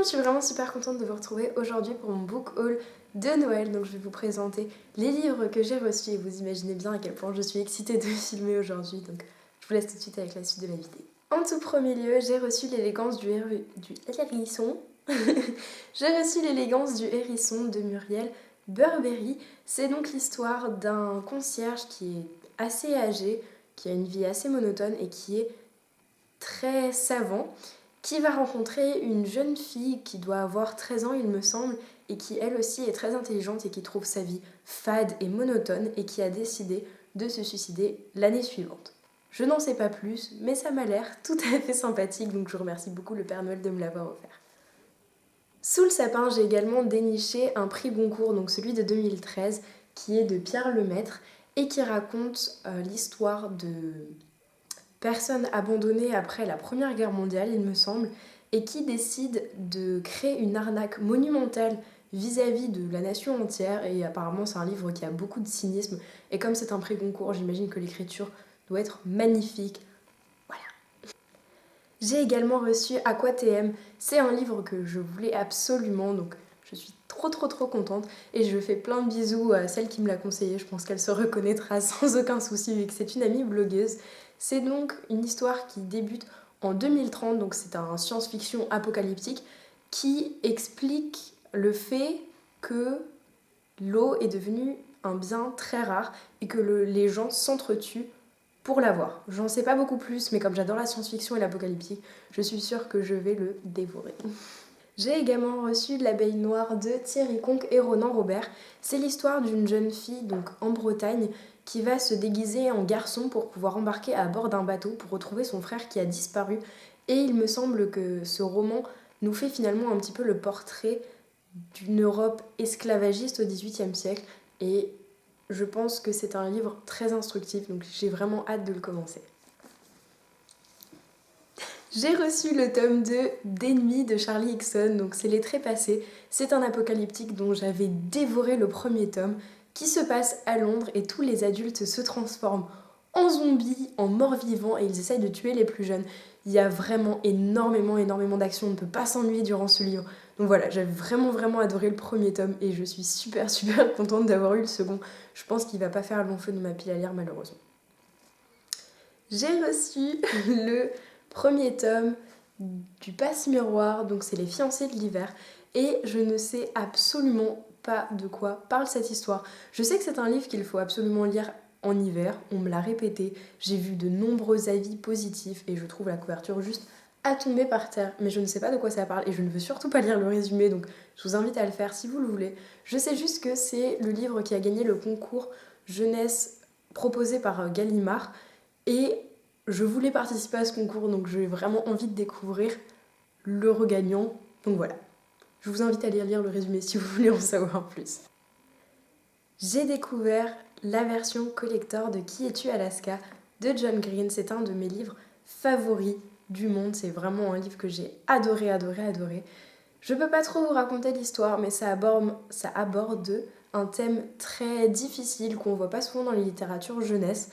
je suis vraiment super contente de vous retrouver aujourd'hui pour mon book haul de Noël. Donc je vais vous présenter les livres que j'ai reçus et vous imaginez bien à quel point je suis excitée de filmer aujourd'hui. Donc je vous laisse tout de suite avec la suite de la vidéo. En tout premier lieu, j'ai reçu l'élégance du hérisson. J'ai reçu l'élégance du hérisson de Muriel Burberry. C'est donc l'histoire d'un concierge qui est assez âgé, qui a une vie assez monotone et qui est très savant, qui va rencontrer une jeune fille qui doit avoir 13 ans il me semble, et qui elle aussi est très intelligente et qui trouve sa vie fade et monotone et qui a décidé de se suicider l'année suivante. Je n'en sais pas plus, mais ça m'a l'air tout à fait sympathique, donc je remercie beaucoup le Père Noël de me l'avoir offert. Sous le sapin, j'ai également déniché un prix Goncourt, donc celui de 2013, qui est de Pierre Lemaitre et qui raconte l'histoire de personnes abandonnées après la Première Guerre mondiale, il me semble, et qui décide de créer une arnaque monumentale vis-à-vis de la nation entière. Et apparemment, c'est un livre qui a beaucoup de cynisme. Et comme c'est un prix Goncourt, j'imagine que l'écriture doit être magnifique. Voilà. J'ai également reçu Aqua TM. C'est un livre que je voulais absolument, donc je suis trop contente. Et je fais plein de bisous à celle qui me l'a conseillé. Je pense qu'elle se reconnaîtra sans aucun souci vu que c'est une amie blogueuse. C'est donc une histoire qui débute en 2030, donc c'est un science-fiction apocalyptique qui explique le fait que l'eau est devenue un bien très rare et que les gens s'entretuent pour l'avoir. J'en sais pas beaucoup plus, mais comme j'adore la science-fiction et l'apocalyptique, je suis sûre que je vais le dévorer. J'ai également reçu L'abeille noire de Thierry Conque et Ronan Robert. C'est l'histoire d'une jeune fille, donc en Bretagne, qui va se déguiser en garçon pour pouvoir embarquer à bord d'un bateau pour retrouver son frère qui a disparu. Et il me semble que ce roman nous fait finalement un petit peu le portrait d'une Europe esclavagiste au XVIIIe siècle. Et je pense que c'est un livre très instructif, donc j'ai vraiment hâte de le commencer. J'ai reçu le tome 2 d'Ennemis de Charlie Higson, donc c'est Les Trépassés. C'est un apocalyptique dont j'avais dévoré le premier tome, qui se passe à Londres et tous les adultes se transforment en zombies, en morts-vivants et ils essayent de tuer les plus jeunes. Il y a vraiment énormément d'action, on ne peut pas s'ennuyer durant ce livre. Donc voilà, j'avais vraiment adoré le premier tome et je suis super contente d'avoir eu le second. Je pense qu'il va pas faire long feu de ma pile à lire malheureusement. J'ai reçu le premier tome du Passe-Miroir, donc c'est Les Fiancés de l'hiver, et je ne sais absolument pas de quoi parle cette histoire. Je sais que c'est un livre qu'il faut absolument lire en hiver, on me l'a répété, j'ai vu de nombreux avis positifs et je trouve la couverture juste à tomber par terre, mais je ne sais pas de quoi ça parle et je ne veux surtout pas lire le résumé, donc je vous invite à le faire si vous le voulez. Je sais juste que c'est le livre qui a gagné le concours jeunesse proposé par Gallimard et je voulais participer à ce concours, donc j'ai vraiment envie de découvrir le regagnant. Donc voilà, je vous invite à lire le résumé si vous voulez en savoir plus. J'ai découvert la version collector de Qui es-tu Alaska de John Green. C'est un de mes livres favoris du monde. C'est vraiment un livre que j'ai adoré. Je peux pas trop vous raconter l'histoire, mais ça aborde un thème très difficile qu'on voit pas souvent dans les littératures jeunesse.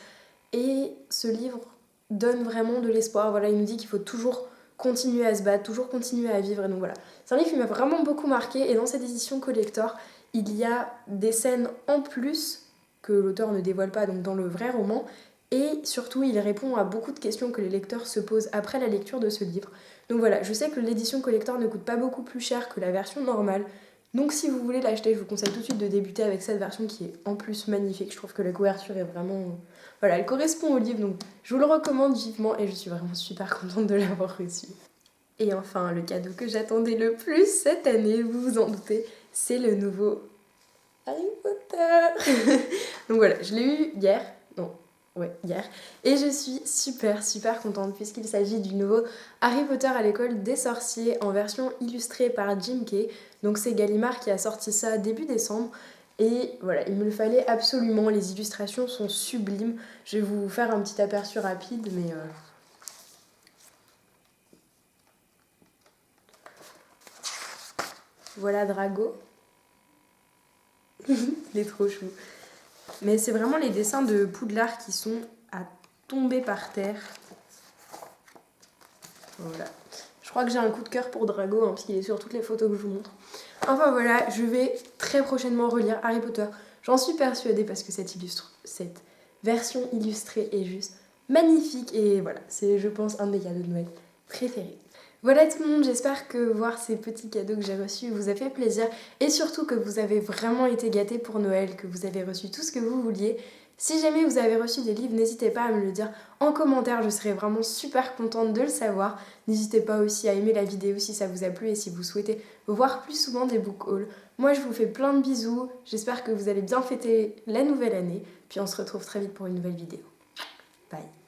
Et ce livre donne vraiment de l'espoir. Voilà, il nous dit qu'il faut toujours continuer à se battre, toujours continuer à vivre. Et donc voilà, c'est un livre qui m'a vraiment beaucoup marqué. Et dans cette édition collector, il y a des scènes en plus que l'auteur ne dévoile pas donc dans le vrai roman. Et surtout, il répond à beaucoup de questions que les lecteurs se posent après la lecture de ce livre. Donc voilà, je sais que l'édition collector ne coûte pas beaucoup plus cher que la version normale. Donc si vous voulez l'acheter, je vous conseille tout de suite de débuter avec cette version qui est en plus magnifique. Je trouve que la couverture est vraiment... Voilà, elle correspond au livre, donc je vous le recommande vivement et je suis vraiment super contente de l'avoir reçu. Et enfin, le cadeau que j'attendais le plus cette année, vous vous en doutez, c'est le nouveau Harry Potter. Donc voilà, je l'ai eu hier. Hier. Et je suis super contente puisqu'il s'agit du nouveau Harry Potter à l'école des sorciers en version illustrée par Jim Kay. Donc c'est Gallimard qui a sorti ça début décembre. Et voilà, il me le fallait absolument. Les illustrations sont sublimes. Je vais vous faire un petit aperçu rapide, mais... Voilà Drago. Il est trop chou. Mais c'est vraiment les dessins de Poudlard qui sont à tomber par terre. Voilà. Je crois que j'ai un coup de cœur pour Drago, parce qu'il est sur toutes les photos que je vous montre. Enfin voilà, je vais très prochainement relire Harry Potter. J'en suis persuadée parce que cette version illustrée est juste magnifique. Et voilà, c'est je pense un de mes cadeaux de Noël préférés. Voilà tout le monde, j'espère que voir ces petits cadeaux que j'ai reçus vous a fait plaisir et surtout que vous avez vraiment été gâtés pour Noël, que vous avez reçu tout ce que vous vouliez. Si jamais vous avez reçu des livres, n'hésitez pas à me le dire en commentaire, je serais vraiment super contente de le savoir. N'hésitez pas aussi à aimer la vidéo si ça vous a plu et si vous souhaitez voir plus souvent des book hauls. Moi je vous fais plein de bisous, j'espère que vous allez bien fêter la nouvelle année, puis on se retrouve très vite pour une nouvelle vidéo. Bye.